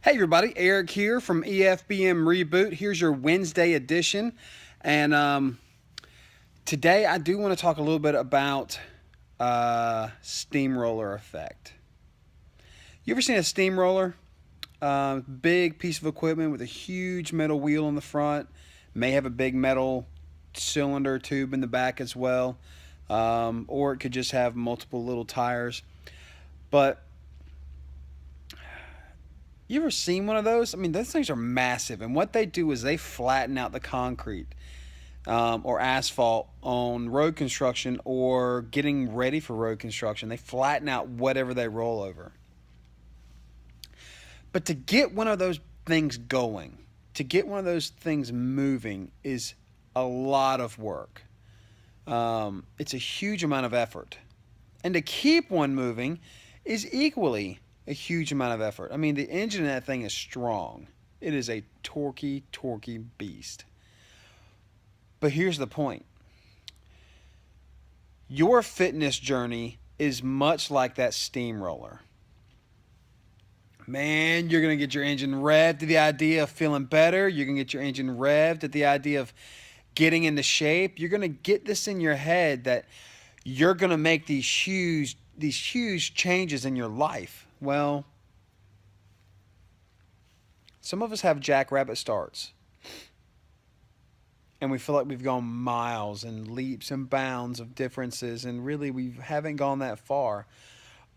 Hey everybody, Eric here from EFBM Reboot. Here's your Wednesday edition. And today I do want to talk a little bit about steamroller effect. You ever seen a steamroller? Big piece of equipment with a huge metal wheel on the front. May have a big metal cylinder tube in the back as well. Or it could just have multiple little tires. But you ever seen one of those? I mean, those things are massive, and what they do is they flatten out the concrete or asphalt on road construction or getting ready for road construction. They flatten out whatever they roll over. But to get one of those things going, to get one of those things moving is a lot of work. It's a huge amount of effort. And to keep one moving is equally a huge amount of effort. I mean, the engine in that thing is strong. It is a torquey beast. But here's the point. Your fitness journey is much like that steamroller. Man, you're going to get your engine revved to the idea of feeling better. You're going to get your engine revved at the idea of getting into shape. You're going to get this in your head that you're going to make these huge changes in your life. Well, some of us have jackrabbit starts. And we feel like we've gone miles and leaps and bounds of differences, and really we haven't gone that far.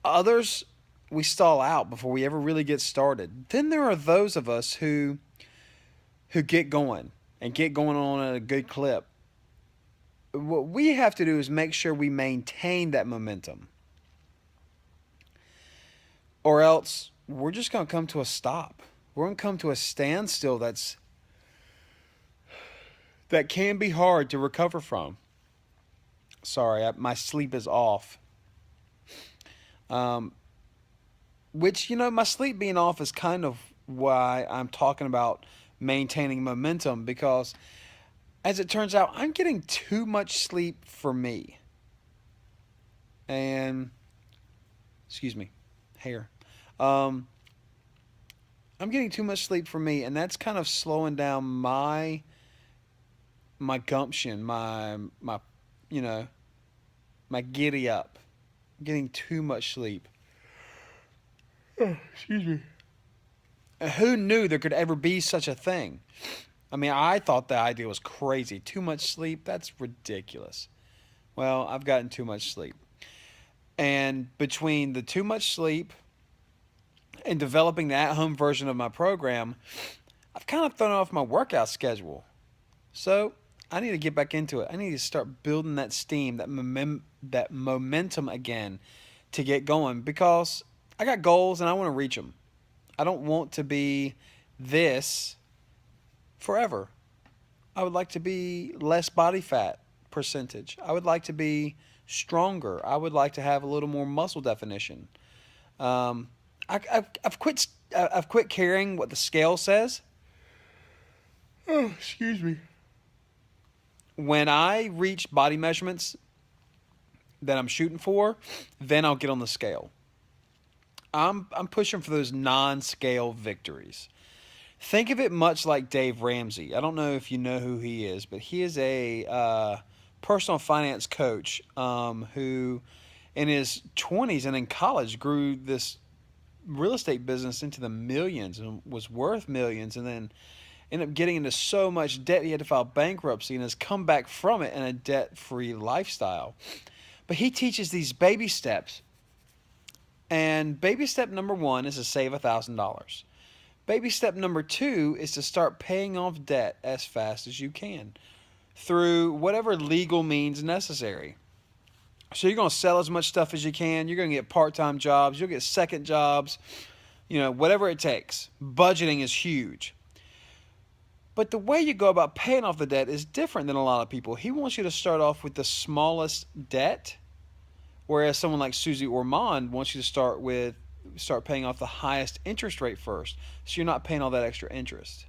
Others, we stall out before we ever really get started. Then there are those of us who get going and get going on at a good clip. What we have to do is make sure we maintain that momentum. Or else we're just going to come to a stop. We're going to come to a standstill that can be hard to recover from. Sorry, my sleep is off. Which, my sleep being off is kind of why I'm talking about maintaining momentum, because as it turns out, I'm getting too much sleep for me. And, excuse me, hair. I'm getting too much sleep for me, and that's kind of slowing down my gumption, my giddy up. I'm getting too much sleep. Oh, excuse me. Who knew there could ever be such a thing? I mean, I thought the idea was crazy. Too much sleep? That's ridiculous. Well, I've gotten too much sleep. And between the too much sleep and developing the at-home version of my program, I've kind of thrown off my workout schedule. So I need to get back into it. I need to start building that steam, that momentum again to get going, because I got goals and I want to reach them. I don't want to be this forever. I would like to be less body fat percentage. I would like to be stronger. I would like to have a little more muscle definition. I've quit caring what the scale says. Oh, excuse me. When I reach body measurements that I'm shooting for, then I'll get on the scale. I'm pushing for those non-scale victories. Think of it much like Dave Ramsey. I don't know if you know who he is, but he is a personal finance coach who, in his 20s and in college, grew this real estate business into the millions and was worth millions, and then ended up getting into so much debt he had to file bankruptcy, and has come back from it in a debt-free lifestyle. But he teaches these baby steps. And baby step number 1 is to save $1,000. Baby step number 2 is to start paying off debt as fast as you can through whatever legal means necessary. So you're going to sell as much stuff as you can. You're going to get part-time jobs. You'll get second jobs, whatever it takes. Budgeting is huge. But the way you go about paying off the debt is different than a lot of people. He wants you to start off with the smallest debt, whereas someone like Susie Ormond wants you to start paying off the highest interest rate first, so you're not paying all that extra interest.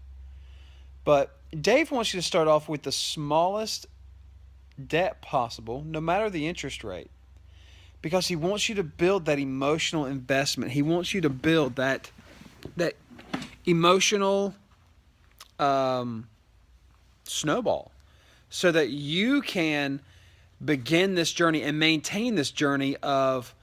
But Dave wants you to start off with the smallest debt possible, no matter the interest rate, because he wants you to build that emotional investment. He wants you to build that emotional snowball so that you can begin this journey and maintain this journey of,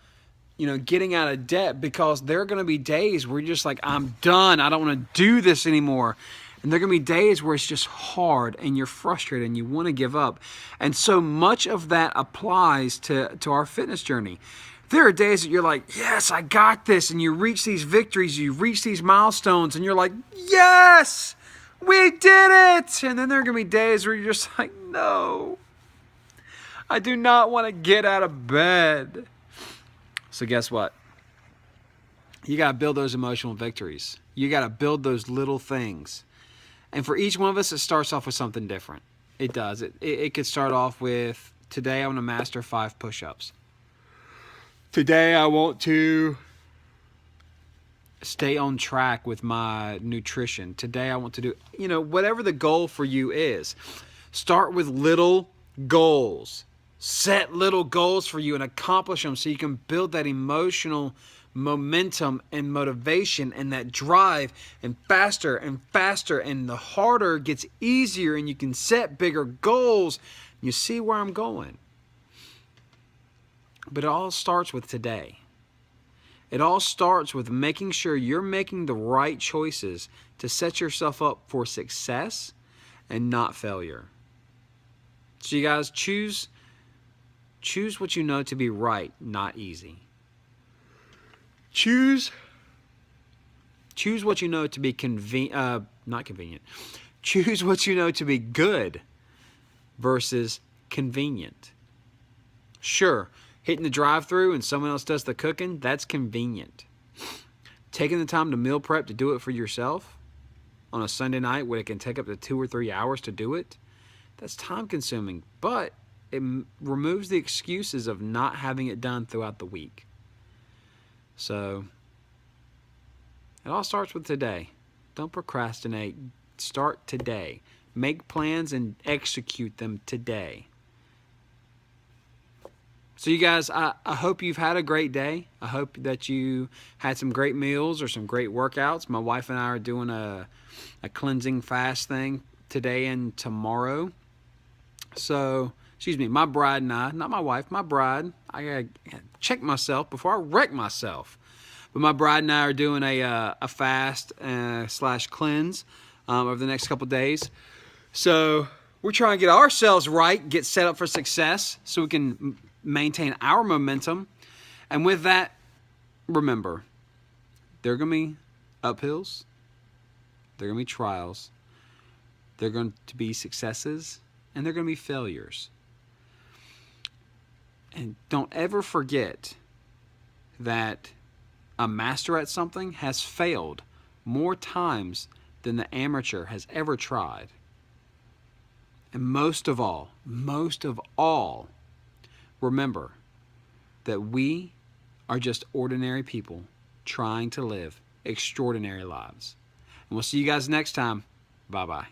getting out of debt, because there are going to be days where you're just like, I'm done. I don't want to do this anymore. And there are going to be days where it's just hard and you're frustrated and you want to give up. And so much of that applies to our fitness journey. There are days that you're like, yes, I got this. And you reach these victories, you reach these milestones, and you're like, yes, we did it. And then there are going to be days where you're just like, no, I do not want to get out of bed. So guess what? You got to build those emotional victories. You got to build those little things. And for each one of us, it starts off with something different. It does. It could start off with, today I want to master 5 push-ups. Today I want to stay on track with my nutrition. Today I want to do, whatever the goal for you is. Start with little goals. Set little goals for you and accomplish them so you can build that emotional momentum and motivation and that drive, and faster, and the harder gets easier, and you can set bigger goals. You see where I'm going. But it all starts with today. It all starts with making sure you're making the right choices to set yourself up for success and not failure. So you guys, choose what you know to be right, not easy. Choose what you know to be not convenient. Choose what you know to be good versus convenient. Sure, hitting the drive-thru and someone else does the cooking, that's convenient. Taking the time to meal prep to do it for yourself on a Sunday night where it can take up to 2 or 3 hours to do it, that's time-consuming, but it removes the excuses of not having it done throughout the week. So, it all starts with today. Don't procrastinate. Start today. Make plans and execute them today. So you guys, I hope you've had a great day. I hope that you had some great meals or some great workouts. My wife and I are doing a cleansing fast thing today and tomorrow. So, my bride and I, not my wife, my bride. I gotta check myself before I wreck myself. But my bride and I are doing a fast / cleanse over the next couple days. So we're trying to get ourselves right, get set up for success so we can maintain our momentum. And with that, remember, there are going to be uphills, there are going to be trials, there are going to be successes, and there are going to be failures. And don't ever forget that a master at something has failed more times than the amateur has ever tried. And most of all, remember that we are just ordinary people trying to live extraordinary lives. And we'll see you guys next time. Bye-bye.